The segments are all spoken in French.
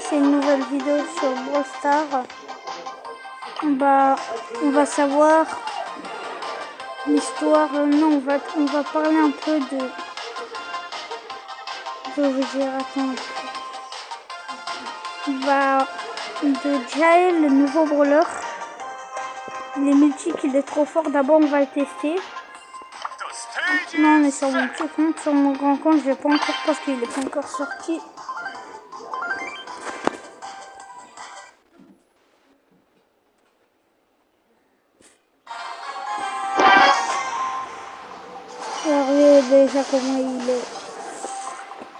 c'est une nouvelle vidéo sur Brawl Stars. On va savoir l'histoire. Non, on va parler un peu de. Je vais vous dire, attends. De Jael, le nouveau brawler. Les multi qu'il est trop fort. D'abord, on va le tester. Non, on est sur mon petit compte. Sur mon grand compte, je vais pas encore parce qu'il n'est pas encore sorti. Alors, regardez déjà comment il est.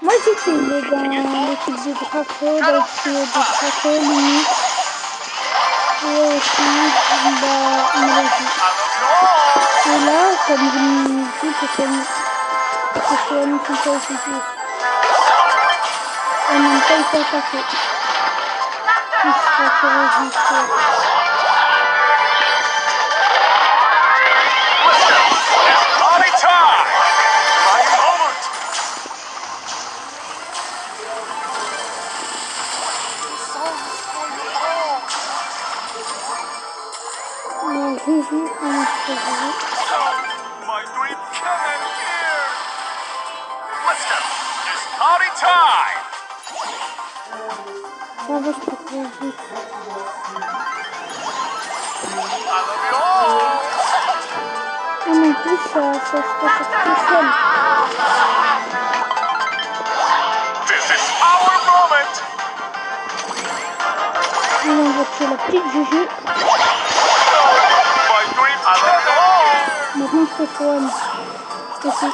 Moi, je dis qu'il est dans l'équipe de Draco, dans le trio de Draco, limite. Et aussi, Mélodie. Et là, comme vous me dites, c'est une fille aussi. Et même pas, il peut attaquer. Il sera corrigé. My dream can here. Let's go. It's party time. Ça va, je peux très vite. I love you all. Ah, mais plus, ça se passe tout seul. This is our moment. Alors, on va tuer la petite Juju. My dream I love you all. Maintenant, c'est Swan. Ici.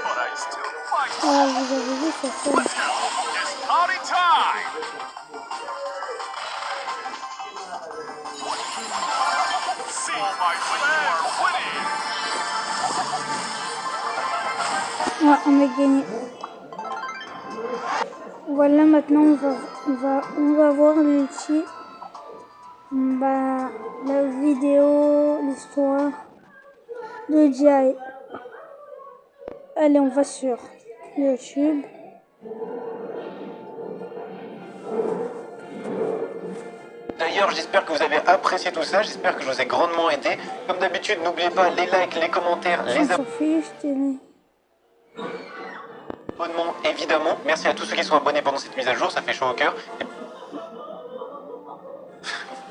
But I still fight. Ah, vous avez vu, ça sonne. It's party time. See my flair winning. Ouais, on a gagné. Voilà, maintenant on va voir l'ulti. La vidéo, l'histoire de Jai. Allez, on va sur YouTube. D'ailleurs, j'espère que vous avez apprécié tout ça, j'espère que je vous ai grandement aidé. Comme d'habitude, n'oubliez pas les likes, les commentaires, les On s'en fiche, abonnements, évidemment. Merci à tous ceux qui sont abonnés pendant cette mise à jour, ça fait chaud au cœur.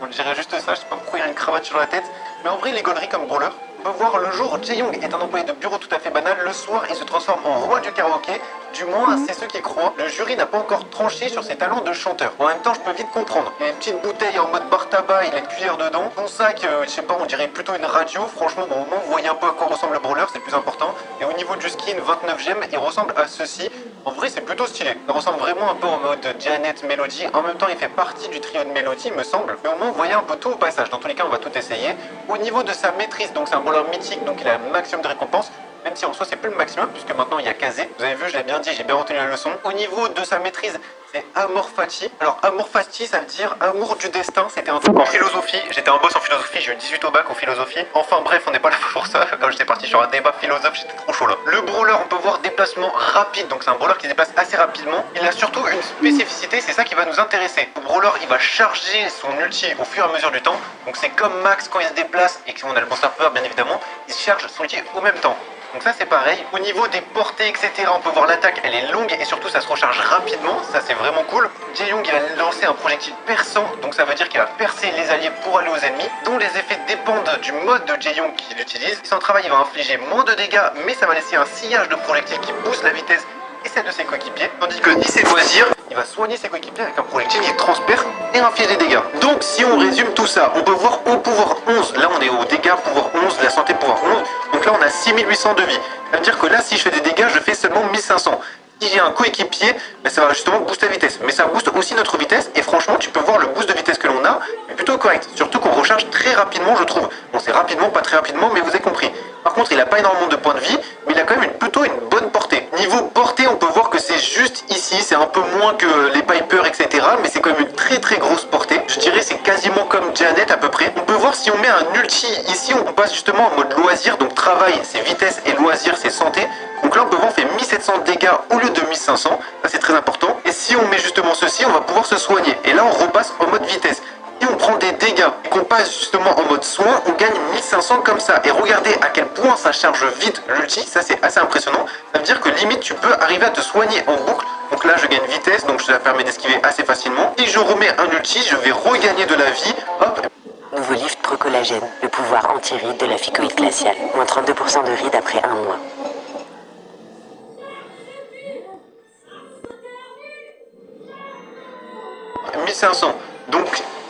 On dirait juste ça, je sais pas pourquoi il y a une cravate sur la tête. Mais en vrai, les gauleries comme brawler, on peut voir le jour, Jae-Young est un employé de bureau tout à fait banal. Le soir, il se transforme en roi du karaoké. Du moins, c'est ceux qui croient. Le jury n'a pas encore tranché sur ses talents de chanteur. En même temps, je peux vite comprendre. Il a une petite bouteille en mode bar tabac, il a une cuillère dedans. Son sac, je sais pas, on dirait plutôt une radio. Franchement, au moment où vous voyez un peu à quoi ressemble le brawler, c'est le plus important. Et au niveau du skin, 29 gemmes, il ressemble à ceci. En vrai, c'est plutôt stylé. Il ressemble vraiment un peu en mode Janet Melody. En même temps, il fait partie du trio de Melody, me semble. Mais au moins, vous voyez un peu tout au passage. Dans tous les cas, on va tout essayer. Au niveau de sa maîtrise, donc c'est un brawler mythique, donc il a un maximum de récompenses. Même si en soi c'est plus le maximum puisque maintenant il y a Kazé. Vous avez vu, je l'ai bien dit, j'ai bien retenu la leçon. Au niveau de sa maîtrise, c'est Amour Fati. Alors Amour Fati, ça veut dire amour du destin. C'était un truc en philosophie. J'étais un boss en philosophie, j'ai eu 18 au bac en philosophie. Enfin bref, on n'est pas là pour ça. Quand j'étais parti sur un débat philosophe, j'étais trop chaud là. Le brawler, on peut voir déplacement rapide. Donc c'est un brawler qui se déplace assez rapidement. Il a surtout une spécificité, c'est ça qui va nous intéresser. Le brawler, il va charger son ulti au fur et à mesure du temps. Donc c'est comme Max quand il se déplace et qu'on a le bon serveur bien évidemment, il charge son ulti au même temps. Donc ça c'est pareil. Au niveau des portées etc, on peut voir l'attaque, elle est longue et surtout ça se recharge rapidement. Ça c'est vraiment cool. Jae-Young il va lancer un projectile perçant, donc ça veut dire qu'il va percer les alliés pour aller aux ennemis, dont les effets dépendent du mode de Jae-Young qu'il utilise. Son travail il va infliger moins de dégâts, mais ça va laisser un sillage de projectiles qui booste la vitesse et celle de ses coéquipiers, tandis que ni ses loisirs, il va soigner ses coéquipiers avec un projectile qui transperce et inflige des dégâts. Donc si on résume tout ça, on peut voir au pouvoir 11, là on est au dégâts pouvoir 11, la santé pouvoir 11, donc là on a 6800 de vie. Ça veut dire que là si je fais des dégâts, je fais seulement 1500. Si j'ai un coéquipier, ben, ça va justement booster la vitesse. Mais ça booste aussi notre vitesse. Et franchement, tu peux voir le boost de vitesse que l'on a est plutôt correct. Surtout qu'on recharge très rapidement, je trouve. Bon, c'est rapidement, pas très rapidement, mais vous avez compris. Par contre, il n'a pas énormément de points de vie, mais il a quand même plutôt une bonne portée. Niveau portée, on peut voir que c'est juste ici. C'est un peu moins que les Piper, etc. Mais c'est quand même une très très grosse portée. Je dirais c'est quasiment comme Janet à peu près. On peut voir si on met un ulti ici, on passe justement en mode loisir. Donc travail, c'est vitesse et loisir, c'est santé. Donc là, on peut voir on fait 1700 dégâts au lieu de 1500. Ça, c'est très important. Et si on met justement ceci, on va pouvoir se soigner. Et là, on repasse en mode vitesse. Si on prend des dégâts et qu'on passe justement en mode soin, on gagne 1500 comme ça. Et regardez à quel point ça charge vite l'ulti. Ça, c'est assez impressionnant. Ça veut dire que limite, tu peux arriver à te soigner en boucle. Donc là, je gagne vitesse, donc ça permet d'esquiver assez facilement. Si je remets un ulti, je vais regagner de la vie. Hop. Nouveau lift Procollagène, le pouvoir anti-ride de la ficoïde glaciale. Moins 32% de ride après un mois. 1500. Donc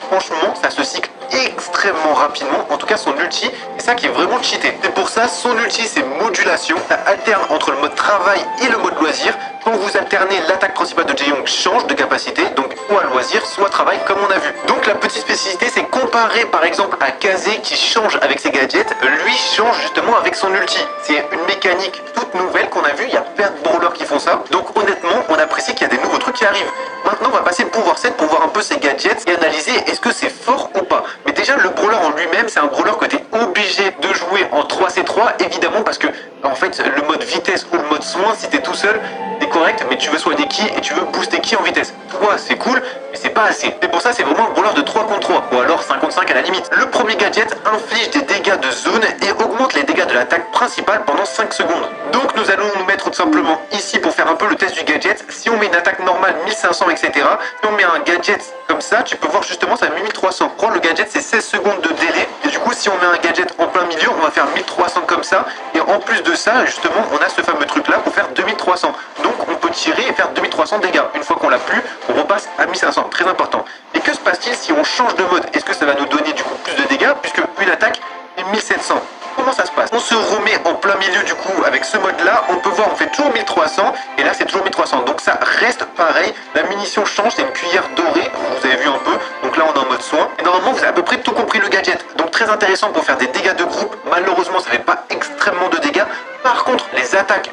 franchement, ça se cycle extrêmement rapidement. En tout cas, son ulti, c'est ça qui est vraiment cheaté. C'est pour ça, son ulti, c'est modulation. Ça alterne entre le mode travail et le mode loisir. Quand vous alternez, l'attaque principale de Jae-Young change de capacité, donc soit loisir, soit travail, comme on a vu. Donc la petite spécificité, c'est comparé par exemple à Kaze qui change avec ses gadgets, lui change justement avec son ulti. C'est une mécanique toute nouvelle qu'on a vue, il y a plein de brawlers qui font ça. Donc honnêtement, on apprécie qu'il y a des nouveaux trucs qui arrivent. Maintenant, on va passer le pouvoir 7 pour voir un peu ses gadgets et analyser est-ce que c'est fort ou pas. Mais déjà, le brawler en lui-même, c'est un brawler que tu es obligé de jouer en 3C3, évidemment, parce que en fait, le mode vitesse ou le mode soin, si tu es tout seul, c'est correct, mais tu veux soigner qui et tu veux booster qui en vitesse. Toi, c'est cool, mais c'est pas assez. C'est pour ça, c'est vraiment un brawler de 3 contre 3, ou alors 5 contre 5 à la limite. Le premier gadget inflige des dégâts de zone et augmente les dégâts de l'attaque principale pendant 5 secondes. Donc nous allons nous mettre tout simplement ici pour faire un peu le test du gadget. Si on met une attaque normale 1500, etc., si on met un gadget comme ça, tu peux voir justement ça met 1300. Prends le gadget, c'est 16 secondes de délai. Et du coup, si on met un gadget en plein milieu, on va faire 1300 comme ça. Et en plus de ça, justement, on a ce fameux truc là pour faire 2300. Donc on peut tirer et faire 2300 dégâts. Une fois qu'on l'a plus, on repasse à 1500. Très important. Et que se passe-t-il si on change de mode? Est-ce que ça va nous donner du coup plus de dégâts puisque une attaque est 1700? Comment ça se passe? On se remet en plein milieu du coup avec ce mode là, on peut voir on fait toujours 1300 et là c'est toujours 1300, donc ça reste pareil, la munition change, c'est une cuillère dorée, vous avez vu un peu, donc là on est en mode soin, et normalement vous avez à peu près tout compris le gadget, donc très intéressant pour faire des dégâts de groupe, malheureusement ça fait pas extrêmement de dégâts, par contre les attaques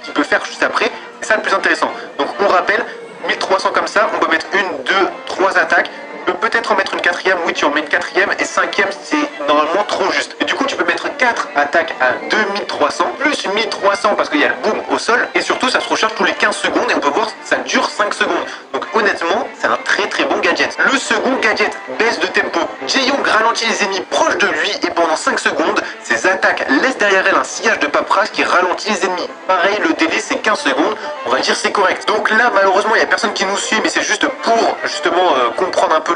qu'il peut faire juste après, c'est ça le plus intéressant, donc on rappelle, 1300 comme ça, on peut mettre 1, 2, 3 attaques, tu peux peut-être en mettre une quatrième, oui tu en mets une quatrième, et cinquième c'est normalement trop juste. Et du coup tu peux mettre 4 attaques à 2300, plus 1300 parce qu'il y a le boom au sol, et surtout ça se recharge tous les 15 secondes, et on peut voir ça dure 5 secondes. Donc honnêtement, c'est un très très bon gadget. Le second gadget, baisse de tempo. Jae-Young ralentit les ennemis proches de lui, et pendant 5 secondes, ses attaques laissent derrière elle un sillage de paperasse qui ralentit les ennemis. Pareil, le délai c'est 15 secondes, on va dire c'est correct. Donc là malheureusement il n'y a personne qui nous suit, mais c'est juste pour justement comprendre un peu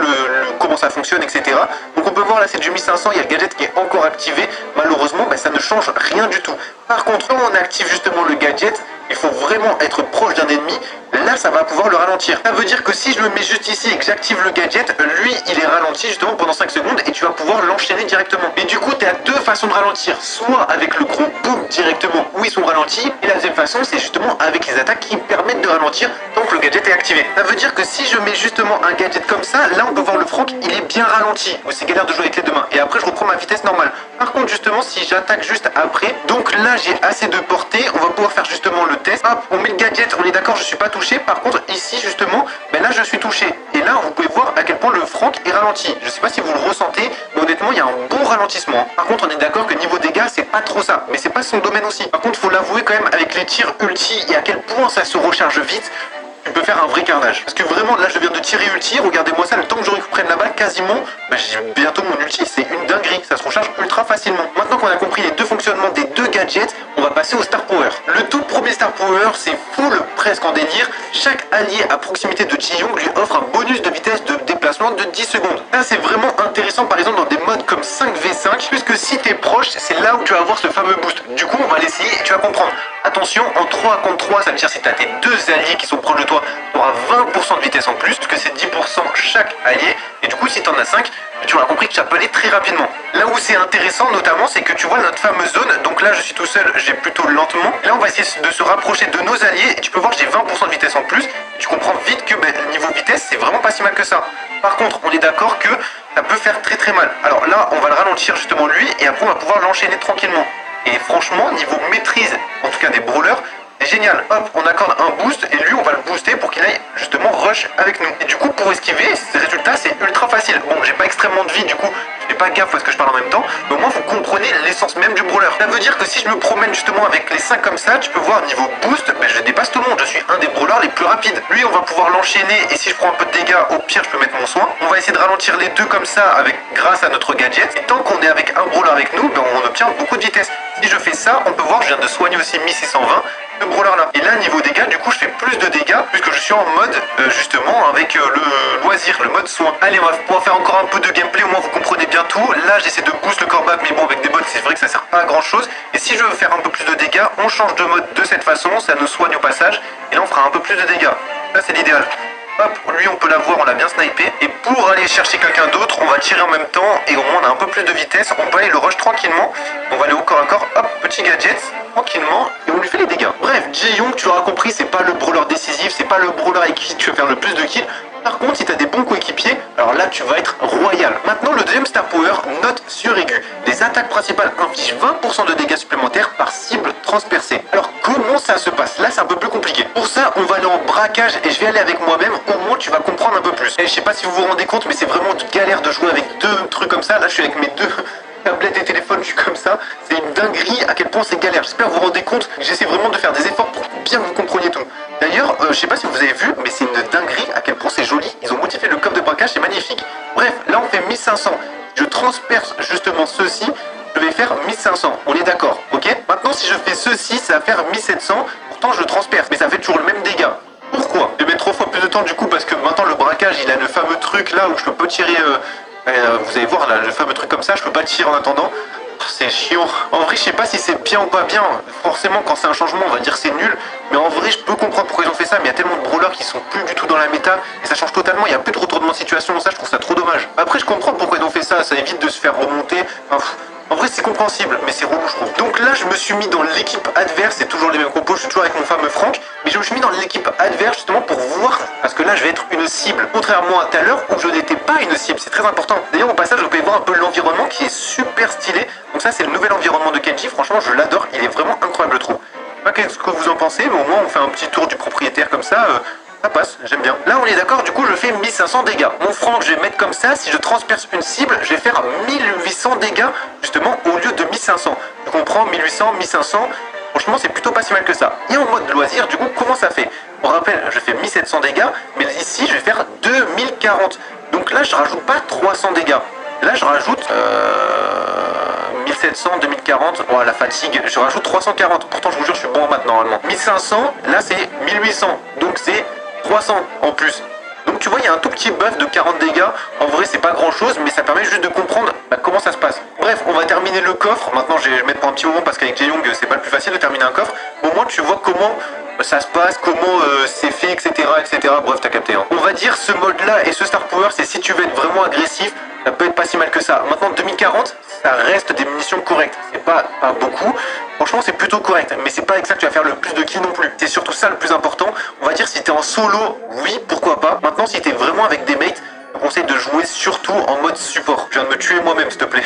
comment ça fonctionne, etc. Donc on peut voir là c'est du 1500, il y a le gadget qui est encore activé. Malheureusement ça ne change rien du tout. Par contre quand on active justement le gadget, il faut vraiment être proche d'un ennemi, là ça va pouvoir le ralentir. Ça veut dire que si je le mets juste ici et que j'active le gadget, lui il est ralenti justement pendant 5 secondes et tu vas pouvoir l'enchaîner directement. Et du coup tu as deux façons de ralentir, soit avec le gros boom directement où ils sont ralentis, et la deuxième façon c'est justement avec les attaques qui permettent de ralentir tant que le gadget est activé. Ça veut dire que si je mets justement un gadget comme ça, là on peut voir le Franck, il est bien ralenti. C'est galère de jouer avec les deux mains. Et après je reprends ma vitesse normale. Par contre justement si j'attaque juste après, donc là j'ai assez de portée, on va pouvoir faire justement le test. Hop, on met le gadget, on est d'accord, je suis pas touché. Par contre ici justement, là je suis touché. Et là vous pouvez voir à quel point le Franck est ralenti. Je sais pas si vous le ressentez, mais honnêtement il y a un bon ralentissement. Par contre on est d'accord que niveau dégâts c'est pas trop ça, mais c'est pas son domaine aussi. Par contre faut l'avouer quand même avec les tirs ulti et à quel point ça se recharge vite, tu peux faire un vrai carnage. Parce que vraiment là je viens de tirer ulti, regardez-moi ça, le temps que je reprenne la balle quasiment, j'ai bientôt mon ulti, c'est une dinguerie, ça se recharge ultra facilement. Maintenant qu'on a compris les deux fonctionnements des deux gadgets, on va passer au Star Power. Le tout premier Star Power c'est full presque en délire, chaque allié à proximité de Jae-Young lui offre un bonus de vitesse de déplacement de 10 secondes. Ça c'est vraiment intéressant par exemple dans des modes comme 5v5, puisque si t'es proche, c'est là où tu vas avoir ce fameux boost. Du coup on va l'essayer et tu vas comprendre. Attention, en 3 contre 3, ça veut dire si tu as tes deux alliés qui sont proches de toi, tu auras 20% de vitesse en plus, puisque c'est 10% chaque allié. Et du coup, si tu en as 5, mais tu auras compris que ça peut aller très rapidement. Là où c'est intéressant notamment, c'est que tu vois notre fameuse zone, donc là je suis tout seul, j'ai plutôt lentement. Là on va essayer de se rapprocher de nos alliés, et tu peux voir que j'ai 20% de vitesse en plus, et tu comprends vite que niveau vitesse, c'est vraiment pas si mal que ça. Par contre, on est d'accord que ça peut faire très très mal. Alors là, on va le ralentir justement lui, et après on va pouvoir l'enchaîner tranquillement. Et franchement, niveau maîtrise, en tout cas des brawlers, c'est génial. Hop, on accorde un boost et lui on va le booster pour qu'il aille justement rush avec nous. Et du coup pour esquiver, ce résultat c'est ultra facile. Bon, j'ai pas extrêmement de vie, du coup je fais pas gaffe parce que je parle en même temps, mais au moins vous comprenez l'essence même du brawler. Ça veut dire que si je me promène justement avec les 5 comme ça, tu peux voir niveau boost, je dépasse tout le monde. Je suis un des brawlers les plus rapides. Lui on va pouvoir l'enchaîner et si je prends un peu de dégâts, au pire je peux mettre mon soin. On va essayer de ralentir les deux comme ça grâce à notre gadget. Et tant qu'on est avec un brawler avec nous, on obtient beaucoup de vitesse. Si je fais ça, on peut voir, je viens de soigner aussi 1620. Ce brawler là. Et là niveau dégâts, du coup je fais plus de dégâts puisque je suis en mode justement avec le loisir, le mode soin. Allez, on va pouvoir faire encore un peu de gameplay, au moins vous comprenez bien tout. Là j'essaie de boost le corps back, mais bon avec des bots c'est vrai que ça sert pas à grand chose. Et si je veux faire un peu plus de dégâts, on change de mode de cette façon, ça nous soigne au passage. Et là on fera un peu plus de dégâts. Là c'est l'idéal. Hop, lui on peut l'avoir, on l'a bien snipé. Et pour aller chercher quelqu'un d'autre, on va tirer en même temps et au moins on a un peu plus de vitesse. On peut aller le rush tranquillement. On va aller au corps à corps, hop, petit gadget, tranquillement, et on lui fait les dégâts. Bref, Jae-Young, tu l'auras compris, c'est pas le brawler décisif, c'est pas le brawler avec qui tu vas faire le plus de kills. Par contre, si tu as des bons coéquipiers, alors là tu vas être royal. Maintenant, le deuxième star power, note suraigu. Les attaques principales infligent 20% de dégâts supplémentaires par cible transpercée. Alors comment ça se passe? Là c'est un peu plus compliqué. Pour ça, on va aller en braquage et je vais aller avec moi-même, au moins tu vas comprendre un peu plus. Et je sais pas si vous vous rendez compte, mais c'est vraiment une galère de jouer avec deux trucs comme ça. Là je suis avec mes deux tablette et téléphone, je suis comme ça. C'est une dinguerie à quel point c'est galère. J'espère que vous vous rendez compte. J'essaie vraiment de faire des efforts pour bien que vous compreniez tout. D'ailleurs, je sais pas si vous avez vu, mais c'est une dinguerie à quel point c'est joli. Ils ont modifié le coffre de braquage, c'est magnifique. Bref, là on fait 1500. Je transperce justement ceci. Je vais faire 1500. On est d'accord, ok? Maintenant, si je fais ceci, ça va faire 1700. Pourtant, je le transperce, mais ça fait toujours le même dégât. Pourquoi? Je vais mettre 3 fois plus de temps du coup parce que maintenant le braquage, il a le fameux truc là où je peux tirer. Vous allez voir là, le fameux truc comme ça, je peux pas tirer en attendant. C'est chiant. En vrai, je sais pas si c'est bien ou pas bien. Forcément, quand c'est un changement, on va dire c'est nul. Mais en vrai, je peux comprendre pourquoi ils ont fait ça. Mais il y a tellement de brawlers qui sont plus du tout dans la méta. Et ça change totalement. Il n'y a plus de retournement de situation. Ça, je trouve ça trop dommage. Après, je comprends pourquoi ils ont fait ça. Ça évite de se faire remonter. Enfin, en vrai, c'est compréhensible, mais c'est relou, je trouve. Donc là, je me suis mis dans l'équipe adverse. C'est toujours les mêmes compos. Je suis toujours avec mon fameux Franck. Mais je me suis mis dans l'équipe adverse justement pour voir. Parce que là, je vais être une cible. Contrairement à tout à l'heure où je n'étais pas une cible. C'est très important. D'ailleurs, au passage, vous pouvez voir un peu l'environnement qui est super stylé. Donc ça, c'est le nouvel environnement de Kenji. Franchement, je l'adore. Il est vraiment incroyable, je trouve. Je sais pas qu'est-ce que vous en pensez, mais au moins, on fait un petit tour du propriétaire comme ça. Ça passe, j'aime bien. Là, on est d'accord, du coup, je fais 1500 dégâts. Mon Franck, je vais mettre comme ça. Si je transperce une cible, je vais faire 1800 dégâts, justement, au lieu de 1500. Tu comprends, 1800, 1500. Franchement, c'est plutôt pas si mal que ça. Et en mode loisir, du coup, comment ça fait? On rappelle, je fais 1700 dégâts, mais ici, je vais faire 2040. Donc là, je rajoute pas 300 dégâts. Là, je rajoute 1700, 2040, oh, la fatigue, je rajoute 340. Pourtant, je vous jure, je suis bon en maths normalement. 1500, là, c'est 1800. Donc, c'est 300 en plus. Donc tu vois, il y a un tout petit buff de 40 dégâts. En vrai, c'est pas grand chose, mais ça permet juste de comprendre comment ça se passe. Bref, on va terminer le coffre. Maintenant, je vais mettre pour un petit moment parce qu'avec Jae-Young, c'est pas le plus facile de terminer un coffre. Au moins, tu vois comment ça se passe, comment c'est fait, etc., etc. Bref, t'as capté. Hein. On va dire ce mode-là et ce Star Power, c'est si tu veux être vraiment agressif, ça peut être pas si mal que ça. Maintenant, 2040, ça reste des munitions correctes. C'est pas beaucoup. Franchement, c'est plutôt correct. Mais c'est pas avec ça que tu vas faire le plus de kills non plus. C'est surtout ça le plus important. On va dire si t'es en solo, oui, pourquoi pas. Maintenant, si t'es vraiment avec des mates, je conseille de jouer surtout en mode support. Je viens de me tuer moi-même, s'il te plaît.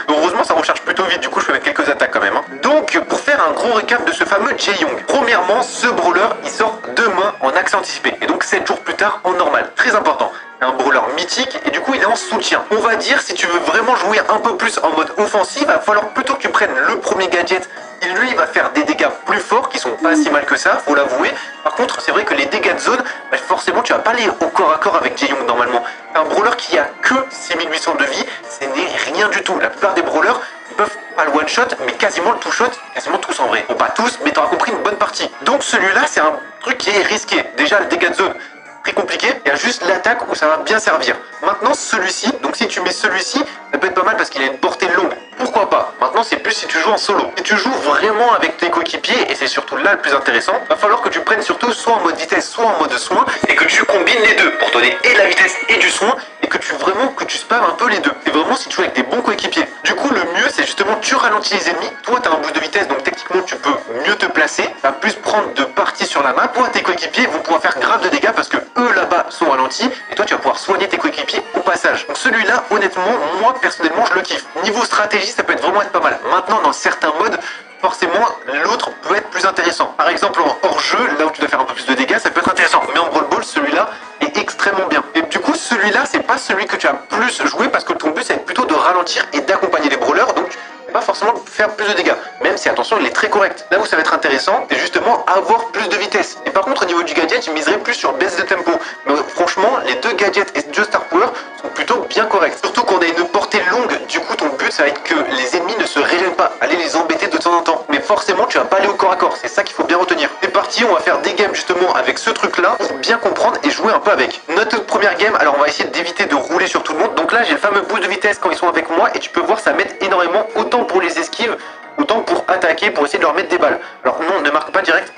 Heureusement, ça recharge plutôt vite. Du coup, je peux mettre quelques attaques quand même. Hein. Donc, pour faire un gros récap de ce fameux Jae-Young. Premièrement, ce brawler, il sort demain en accès anticipé. Et donc, 7 jours plus tard en normal. Très important. Un brawler mythique et du coup il est en soutien. On va dire si tu veux vraiment jouer un peu plus en mode offensif, il va falloir plutôt que tu prennes le premier gadget. Et lui il va faire des dégâts plus forts qui sont pas si mal que ça, faut l'avouer. Par contre c'est vrai que les dégâts de zone, forcément tu vas pas aller au corps à corps avec Jae-Young normalement. Un brawler qui a que 6800 de vie, ce n'est rien du tout. La plupart des brawlers ils peuvent pas le one shot mais quasiment le two shot, quasiment tous en vrai. Bon pas tous mais t'auras compris une bonne partie. Donc celui-là c'est un truc qui est risqué. Déjà le dégât de zone. Très compliqué, il y a juste l'attaque où ça va bien servir. Maintenant celui-ci, donc si tu mets celui-ci, ça peut être pas mal parce qu'il a une portée longue. Pourquoi pas? Maintenant c'est plus si tu joues en solo. Si tu joues vraiment avec tes coéquipiers, et c'est surtout là le plus intéressant, va falloir que tu prennes surtout soit en mode vitesse, soit en mode soin, et que tu combines les deux pour donner et de la vitesse et du soin, et que tu spams un peu les deux. Et vraiment si tu joues avec des bons coéquipiers. Du coup, le mieux, c'est justement tu ralentis les ennemis. Toi, tu as un boost de vitesse, donc techniquement, tu peux mieux te placer. Tu vas plus prendre de parties sur la map. Toi, tes coéquipiers vont pouvoir faire grave de dégâts parce que eux là-bas sont ralentis et toi, tu vas pouvoir soigner tes coéquipiers au passage. Donc celui-là, honnêtement, moi personnellement, je le kiffe. Niveau stratégie, ça peut vraiment être pas mal. Maintenant, dans certains modes, forcément, l'autre peut être plus intéressant. Par exemple, en hors-jeu, là où tu dois faire un peu plus de dégâts, ça peut être intéressant. Mais en Brawl Ball, celui-là est extrêmement bien. Et du coup, celui-là, c'est pas celui que tu as plus joué parce que ton but, c'est plutôt de ralentir et d'accompagner les brawlers. Donc, pas forcément faire plus de dégâts, même si attention il est très correct. Là où ça va être intéressant, c'est justement avoir plus de vitesse. Et par contre au niveau du gadget, je miserais plus sur baisse de tempo. Mais franchement, les deux gadgets et deux Star Power sont plutôt bien corrects. Surtout qu'on a une portée longue, du coup ton but ça va être que les ennemis ne se régènent pas, aller les embêter de temps en temps. Mais forcément tu vas pas aller au corps à corps, c'est ça qu'il faut bien retenir. C'est parti, on va faire des games justement avec ce truc là pour bien comprendre et jouer un peu avec. Notre première game, alors on va essayer d'éviter de rouler sur tout le monde. Donc là j'ai le fameux boost de vitesse quand ils sont avec moi et tu peux voir ça m'aide énormément autant pour les esquives, autant pour attaquer, pour essayer de leur mettre des balles. Alors non, ne marque pas direct.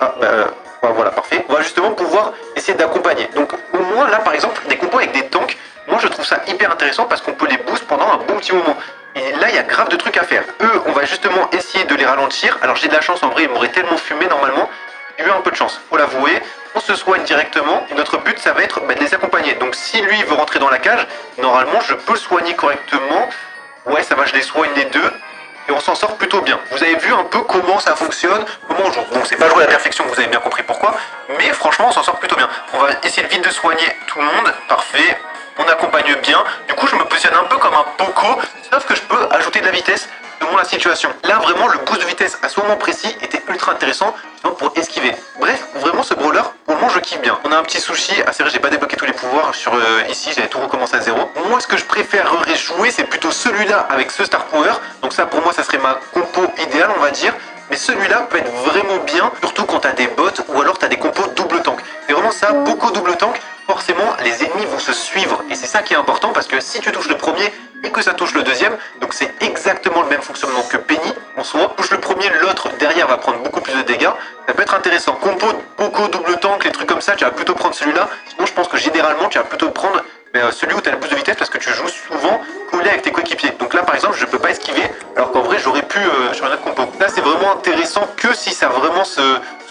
Voilà, parfait. On va justement pouvoir essayer d'accompagner. Donc au moins là par exemple, des combos avec des tanks, moi je trouve ça hyper intéressant parce qu'on peut les boost pendant un bon petit moment. Et là il y a grave de trucs à faire. Eux, on va justement essayer de les ralentir. Alors j'ai de la chance en vrai, ils m'auraient tellement fumé normalement. J'ai eu un peu de chance, faut l'avouer. On se soigne directement et notre but ça va être de les accompagner. Donc si lui veut rentrer dans la cage, normalement je peux le soigner correctement. Ouais, ça va, je les soigne les deux. Et on s'en sort plutôt bien. Vous avez vu un peu comment ça fonctionne, comment on joue. Bon, c'est pas joué à la perfection, vous avez bien compris pourquoi. Mais franchement, on s'en sort plutôt bien. On va essayer de vite de soigner tout le monde. Parfait. On accompagne bien. Du coup, je me positionne un peu comme un Poco. Sauf que je peux ajouter de la vitesse selon la situation. Là, vraiment, le boost de vitesse à ce moment précis était ultra intéressant pour esquiver. Bref, vraiment, ce brawler, pour le moment, je kiffe bien. On a un petit souci. Ah, c'est vrai, j'ai pas débloqué tous les pouvoirs sur ici. J'avais tout recommencé à zéro. Moi, ce que je préférerais jouer, c'est plutôt celui-là avec ce Star Power. Donc ça, pour moi, ça serait ma compo idéale, on va dire. Mais celui-là peut être vraiment bien, surtout quand t'as des bots ou alors t'as des compos double tank. Et vraiment ça, beaucoup double tank, forcément les ennemis vont se suivre. Et c'est ça qui est important parce que si tu touches le premier et que ça touche le deuxième, donc c'est exactement le même fonctionnement que Penny en soi. Touche le premier, l'autre derrière va prendre beaucoup plus de dégâts. Ça peut être intéressant. Compo, Poco, double tank, les trucs comme ça, tu vas plutôt prendre celui-là. Sinon je pense que généralement tu vas plutôt prendre celui où tu as le boost de vitesse parce que tu joues souvent collé avec tes coéquipiers. Donc là par exemple je peux pas esquiver alors qu'en vrai j'aurais pu sur une autre compo. Là c'est vraiment intéressant que si ça vraiment se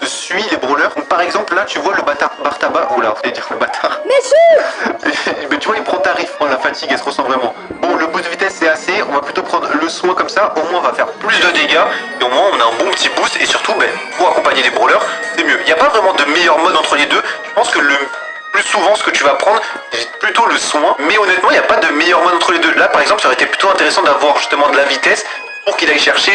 suit les brawlers. Donc par exemple là tu vois le bâtard Bartaba, oh là je vais dire le bâtard. Mais tu vois il prend tarif, oh, la fatigue elle se ressent vraiment. Bon le boost de vitesse c'est assez, on va plutôt prendre le soin comme ça, au moins on va faire plus de dégâts et au moins on a un bon petit boost et surtout pour accompagner les brawlers c'est mieux. Il n'y a pas vraiment de meilleur mode entre les deux, je pense que le plus souvent ce que tu vas prendre c'est plutôt le soin, mais honnêtement il n'y a pas de meilleur mode entre les deux. Là par exemple ça aurait été plutôt intéressant d'avoir justement de la vitesse pour qu'il aille chercher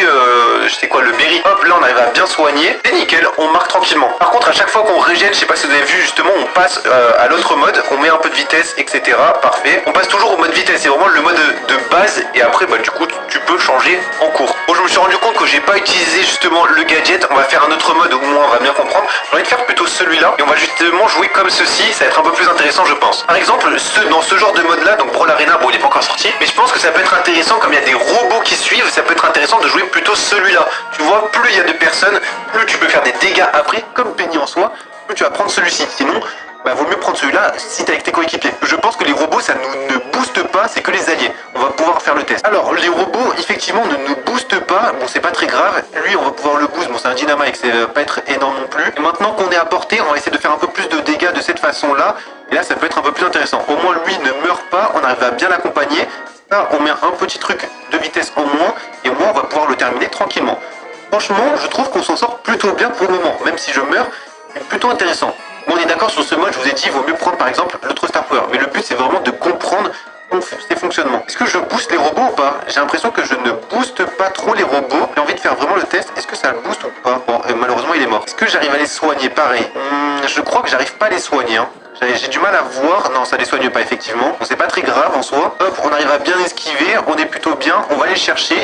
je sais quoi, le berry. Hop, là on arrive à bien soigner et nickel, on marque tranquillement. Par contre à chaque fois qu'on régène, je sais pas si vous avez vu justement, on passe à l'autre mode, on met un peu de vitesse etc. Parfait, on passe toujours au mode vitesse, c'est vraiment le mode de base et après du coup tu peux changer en cours. Bon je me suis rendu compte que j'ai pas utilisé justement le gadget, on va faire un autre mode où au moins on va bien comprendre. J'ai envie de faire plutôt celui-là et on va justement jouer comme ceci, ça va être un peu plus intéressant je pense. Par exemple dans ce genre de mode là, donc Brawl Arena, bon il est pas encore sorti, mais je pense que ça peut être intéressant comme il y a des robots qui suivent, ça peut être intéressant de jouer plutôt celui-là. Tu vois, plus il y a de personnes, plus tu peux faire des dégâts après, comme Penny en soi, plus tu vas prendre celui-ci. Sinon, vaut mieux prendre celui-là si t'es avec tes coéquipiers. Je pense que les robots, ça ne booste pas, c'est que les alliés. On va pouvoir faire le test. Alors, les robots, effectivement, ne nous boostent pas. Bon, c'est pas très grave. Lui, on va pouvoir le boost. Bon, c'est un dynamite, ça va pas être énorme non plus. Et maintenant qu'on est à portée, on va essayer de faire un peu plus de dégâts de cette façon-là. Et là, ça peut être un peu plus intéressant. Au moins, lui ne meurt pas. On arrive à bien l'accompagner. Là, on met un petit truc de vitesse en moins et au moins on va pouvoir le terminer tranquillement. Franchement, je trouve qu'on s'en sort plutôt bien pour le moment, même si je meurs, c'est plutôt intéressant. Bon, on est d'accord sur ce mode, je vous ai dit, il vaut mieux prendre par exemple l'autre Star Power, mais le but c'est vraiment de comprendre ses fonctionnements. Est-ce que je booste les robots ou pas? J'ai l'impression que je ne booste pas trop les robots. J'ai envie de faire vraiment le test. Est-ce que ça le booste ou pas? Bon, malheureusement il est mort. Est-ce que j'arrive à les soigner? Pareil. Je crois que j'arrive pas à les soigner. J'ai du mal à voir. Non, ça les soigne pas effectivement. Bon, c'est pas très grave en soi. Hop, on arrive à bien esquiver. On est plutôt bien. On va aller chercher.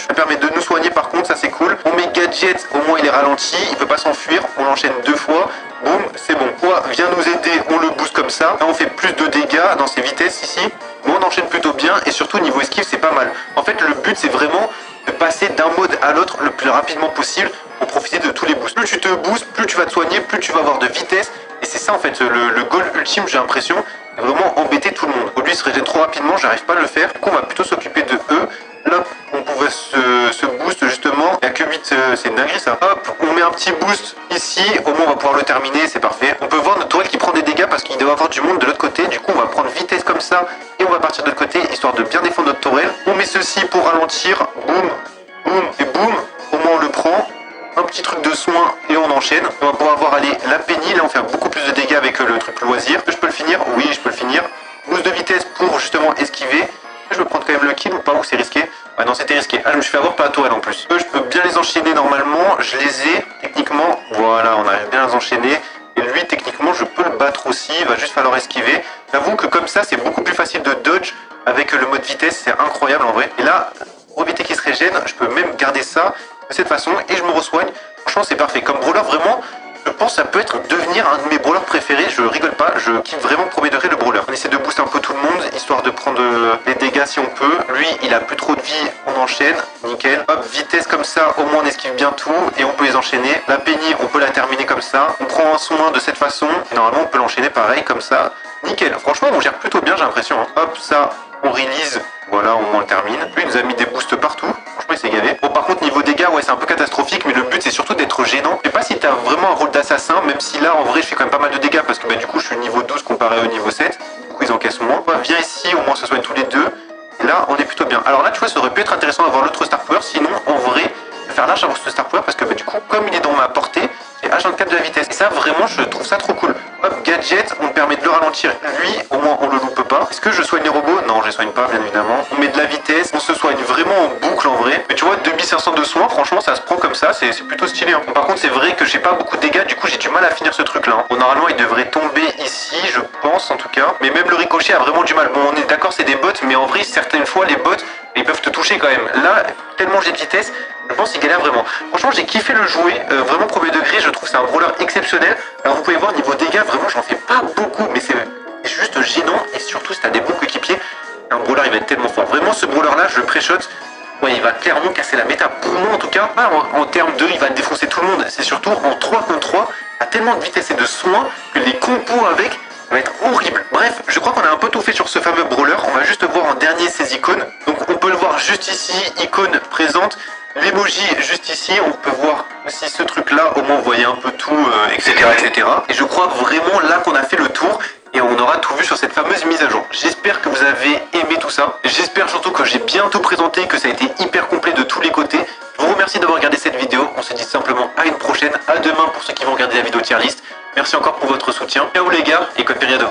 Ça permet de nous soigner par contre, ça c'est cool. On met gadget, au moins il est ralenti. Il peut pas s'enfuir. On l'enchaîne 2 fois. Boum, c'est bon. Quoi vient nous aider, on le booste comme ça. Là, on fait plus de dégâts dans ses vitesses ici. Bon, on enchaîne plutôt bien. Et surtout, niveau esquive, c'est pas mal. En fait, le but, c'est vraiment de passer d'un mode à l'autre le plus rapidement possible pour profiter de tous les boosts. Plus tu te boostes, plus tu vas te soigner, plus tu vas avoir de vitesse. Et c'est ça en fait le goal ultime, j'ai l'impression, et vraiment embêter tout le monde. Lui il se régène trop rapidement, j'arrive pas à le faire. Du coup on va plutôt s'occuper de eux. Là on pouvait se boost justement. Il n'y a que 8, c'est une dinguerie ça. Hop, on met un petit boost ici, au moins on va pouvoir le terminer, c'est parfait. On peut voir notre tourelle qui prend des dégâts parce qu'il doit y avoir du monde de l'autre côté. Du coup on va prendre vitesse comme ça et on va partir de l'autre côté histoire de bien défendre notre tourelle. On met ceci pour ralentir, boum, boum et boum. Au moins on le prend. Un petit truc de soin et on enchaîne. On va pouvoir voir aller la Penny. Là on fait beaucoup plus de dégâts avec le truc loisir. Je peux le finir? Oui, je peux le finir. Boost de vitesse pour justement esquiver. Je peux prendre quand même le kill ou pas? Ou c'est risqué? Ah non, c'était risqué. Ah, je me suis fait avoir par la tourelle en plus. Eux, je peux bien les enchaîner normalement. Je les ai techniquement. Voilà, on arrive bien à les enchaîner. Et lui, techniquement, je peux le battre aussi. Il va juste falloir esquiver. J'avoue que comme ça, c'est beaucoup plus facile de dodge avec le mode vitesse. C'est incroyable en vrai. Et là, pour éviter qu'il se régène, je peux même garder ça de cette façon et je me resoigne. Franchement, c'est parfait. Comme brawler, vraiment, je pense que ça peut devenir un de mes brawlers préférés. Je rigole pas, je kiffe vraiment premier degré le brawler. On essaie de booster un peu tout le monde, histoire de prendre les dégâts si on peut. Lui, il a plus trop de vie, on enchaîne. Nickel. Hop, vitesse comme ça, au moins on esquive bien tout et on peut les enchaîner. La Penny, on peut la terminer comme ça. On prend un soin de cette façon et normalement on peut l'enchaîner pareil comme ça. Nickel. Franchement, on gère plutôt bien, j'ai l'impression. Hein. Hop, ça, on release. Voilà, au moins on le termine. Lui, il nous a mis des boosts partout. Franchement, il s'est gavé. Bon, par contre, niveau dégâts, ouais, c'est un peu catastrophique, mais le but, c'est surtout d'être gênant. Je sais pas si t'as vraiment un rôle d'assassin, même si là, en vrai, je fais quand même pas mal de dégâts, parce que bah, du coup, je suis niveau 12 comparé au niveau 7. Du coup, ils encaissent moins. Viens ici, au moins, se soigne tous les deux. Et là, on est plutôt bien. Alors là, tu vois, ça aurait pu être intéressant d'avoir l'autre Star Power. Sinon, en vrai, je vais faire large avec ce Star Power, parce que bah, du coup, comme il est dans ma portée, j'ai H24 de la vitesse. Et ça, vraiment, je trouve ça trop cool. Hop, gadget, on me permet de le ralentir. Lui, au moins, on le loupe pas. Est-ce que je soigne les robots? Non, je les soigne pas, bien évidemment. On met de la vitesse, on se soigne vraiment en boucle en vrai. Mais tu vois, 2500 de soins, franchement, ça se prend comme ça, c'est plutôt stylé. Hein. Bon, par contre, c'est vrai que j'ai pas beaucoup de dégâts, du coup, j'ai du mal à finir ce truc-là. Hein. Bon, normalement, il devrait tomber ici, je pense, en tout cas. Mais même le ricochet a vraiment du mal. Bon, on est d'accord, c'est des bots, mais en vrai, certaines fois, les bots, ils peuvent te toucher quand même. Là, tellement j'ai de vitesse, je pense qu'il galère vraiment. Franchement, j'ai kiffé le jouer, vraiment premier degré, je trouve que c'est un brawler exceptionnel. Alors vous pouvez voir, niveau dégâts, vraiment, j'en fais pas beaucoup, mais c'est juste gênant. Et surtout, si t'as des bons coéquipiers, un brawler, il va être tellement fort. Vraiment, ce brawler-là, je le pré-shot. Ouais, il va clairement casser la méta. Pour moi, en tout cas, pas en termes de, il va défoncer tout le monde. C'est surtout en 3 contre 3, il a tellement de vitesse et de soin que les compos avec va être horrible. Bref, je crois qu'on a un peu tout fait sur ce fameux brawler. On va juste voir en dernier ses icônes. Donc on peut le voir juste ici, icône présente. L'emoji juste ici, on peut voir aussi ce truc là, au moins vous voyez un peu tout, etc., etc. Et je crois vraiment là qu'on a fait le tour et on aura tout vu sur cette fameuse mise à jour. J'espère que vous avez aimé tout ça. J'espère surtout que j'ai bien tout présenté, que ça a été hyper complet de tous les côtés. Je vous remercie d'avoir regardé cette vidéo. On se dit simplement à une prochaine, à demain pour ceux qui vont regarder la vidéo tier list. Merci encore pour votre soutien. Ciao les gars et code Periado.